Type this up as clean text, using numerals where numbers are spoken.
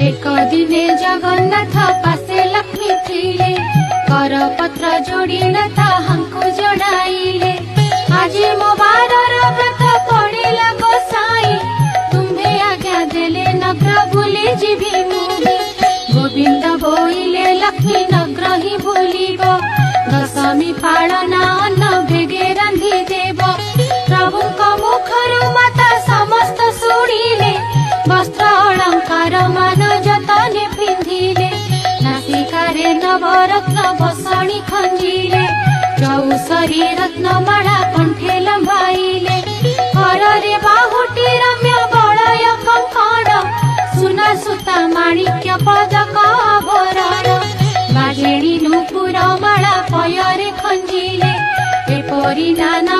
एक दिने जगन्नाथ पासे लक्ष्मी थिले करपत्र जोड़ी लता हमको जड़ाइले आज मो बारर व्रत पड़ेला गोसाई तुम्हें आज्ञा देले नग्र भूली जीवी मुही गोविंद बोइले लक्ष्मी नग्र ही भूलिब दशमी पालना अन्न भेगे रांधि देव प्रभु मुखर माता समस्त शुणिले वस्त्र अलंकार मान जतने पिंधिले नासिकारे नवरत्न भसाणी खंजिले चौसरी रत्न माला कंठे लंबाइले हररे बाहुटी रम्य बलय कंकण सुना सुता माणिक्य पदक आभरण बाजेणी नुपुर माला पयरे खंजिले एपरि नाना